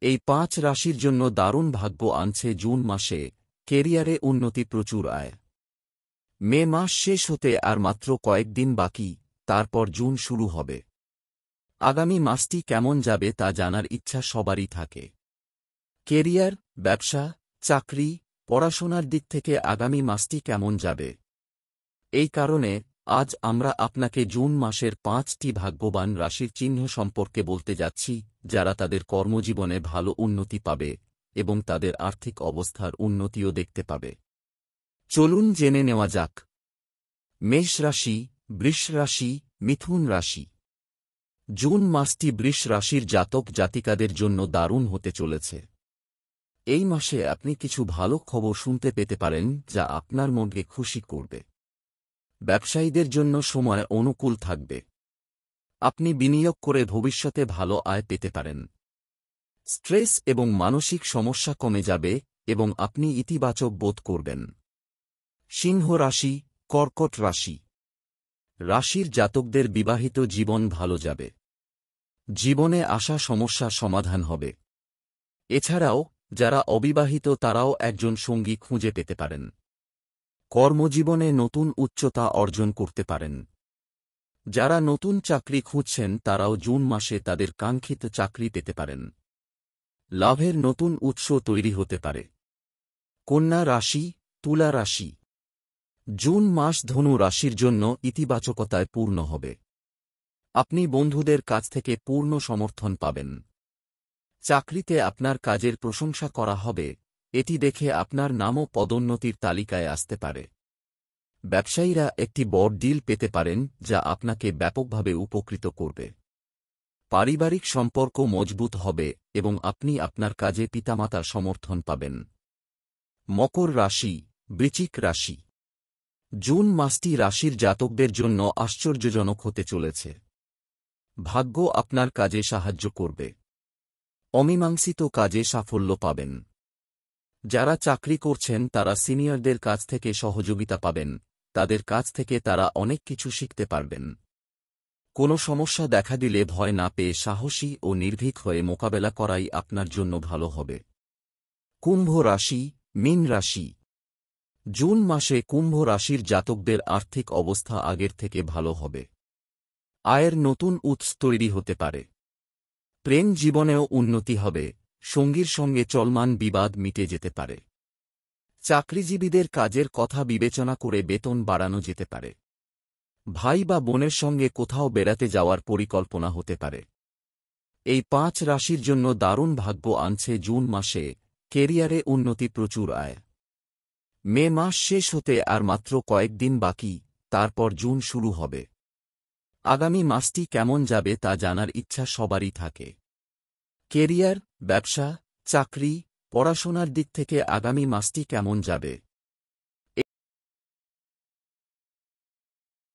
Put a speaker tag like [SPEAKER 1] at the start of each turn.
[SPEAKER 1] এই ৫ রাশির জন্য দারুণ ভাগ্য আনছে জুন মাসে, কেরিয়ারে উন্নতি, প্রচুর আয়। মে মাস শেষ হতে আর মাত্র কয়েকদিন বাকি, তারপর জুন শুরু হবে। আগামী মাসটি কেমন যাবে তা জানার ইচ্ছা সবারই থাকে। কেরিয়ার, ব্যবসা, চাকরি, পড়াশোনার দিক থেকে আগামী মাসটি কেমন যাবে, এই কারণে আজ আমরা আপনাকে জুন মাসের ৫টি ভাগ্যবান রাশির চিহ্ন সম্পর্কে বলতে যাচ্ছি, যারা তাদের কর্মজীবনে ভালো উন্নতি পাবে এবং তাদের আর্থিক অবস্থার উন্নতিও দেখতে পাবে। চলুন জেনে নেওয়া যাক। মেষ রাশি, বৃষ রাশি, মিথুন রাশি। জুন মাসটি বৃষ রাশির জাতক জাতিকাদের জন্য দারুণ হতে চলেছে। এই মাসে আপনি কিছু ভালো খবর শুনতে পেতে পারেন, যা আপনার মনকে খুশি করবে। ব্যবসায়ীদের জন্য সময় অনুকূল থাকবে। আপনি বিনিয়োগ করে ভবিষ্যতে ভালো আয় পেতে পারেন। স্ট্রেস এবং মানসিক সমস্যা কমে যাবে এবং আপনি ইতিবাচক বোধ করবেন। সিংহ রাশি, কর্কট রাশি। রাশির জাতকদের বিবাহিত জীবন ভালো যাবে। জীবনে আসা সমস্যার সমাধান হবে। এছাড়াও যারা অবিবাহিত তারাও একজন সঙ্গী খুঁজে পেতে পারেন। কর্মজীবনে নতুন উচ্চতা অর্জন করতে পারেন। যারা নতুন চাকরি খুঁজছেন তারাও জুন মাসে তাদের কাঙ্ক্ষিত চাকরি পেতে পারেন। লাভের নতুন উৎস তৈরি হতে পারে। কন্যা রাশি, তুলা রাশি। জুন মাস ধনু রাশির জন্য ইতিবাচকতায় পূর্ণ হবে। আপনি বন্ধুদের কাছ থেকে পূর্ণ সমর্থন পাবেন। চাকরিতে আপনার কাজের প্রশংসা করা হবে, এটি দেখে আপনার নামও পদোন্নতির তালিকায় আসতে পারে। ব্যবসায়ীরা একটি বড় ডিল পেতে পারেন, যা আপনাকে ব্যাপকভাবে উপকৃত করবে। পারিবারিক সম্পর্ক মজবুত হবে এবং আপনি আপনার কাজে পিতামাতার সমর্থন পাবেন। মকর রাশি, বৃশ্চিক রাশি। জুন মাসটি রাশির জাতকদের জন্য আশ্চর্যজনক হতে চলেছে। ভাগ্য আপনার কাজে সাহায্য করবে। অমীমাংসিত কাজে সাফল্য পাবেন। যারা চাকরি করছেন তারা সিনিয়রদের কাছ থেকে সহযোগিতা পাবেন, তাদের কাছ থেকে তারা অনেক কিছু শিখতে পারবেন। কোনো সমস্যা দেখা দিলে ভয় না পেয়ে সাহসী ও নির্ভীক হয়ে মোকাবেলা করাই আপনার জন্য ভালো হবে। কুম্ভ রাশি, মীন রাশি। জুন মাসে কুম্ভ রাশির জাতকদের আর্থিক অবস্থা আগের থেকে ভালো হবে। আয়ের নতুন উৎস তৈরি হতে পারে। প্রেম জীবনেও উন্নতি হবে, সঙ্গীর সঙ্গে চলমান বিবাদ মিটে যেতে পারে। চাকরিজীবীদের কাজের কথা বিবেচনা করে বেতন বাড়ানো যেতে পারে। ভাই বা বোনের সঙ্গে কোথাও বেড়াতে যাওয়ার পরিকল্পনা হতে পারে। এই ৫ রাশির জন্য দারুণ ভাগ্য আনছে জুন মাসে, কেরিয়ারে উন্নতি, প্রচুর আয়। মে মাস শেষ হতে আর মাত্র কয়েকদিন বাকি, তারপর জুন শুরু হবে। আগামী মাসটি কেমন যাবে তা জানার ইচ্ছা সবারই থাকে। কেরিয়ার, ব্যবসা, চাকরি, পড়াশোনার দিক থেকে আগামী মাসটি কেমন যাবে,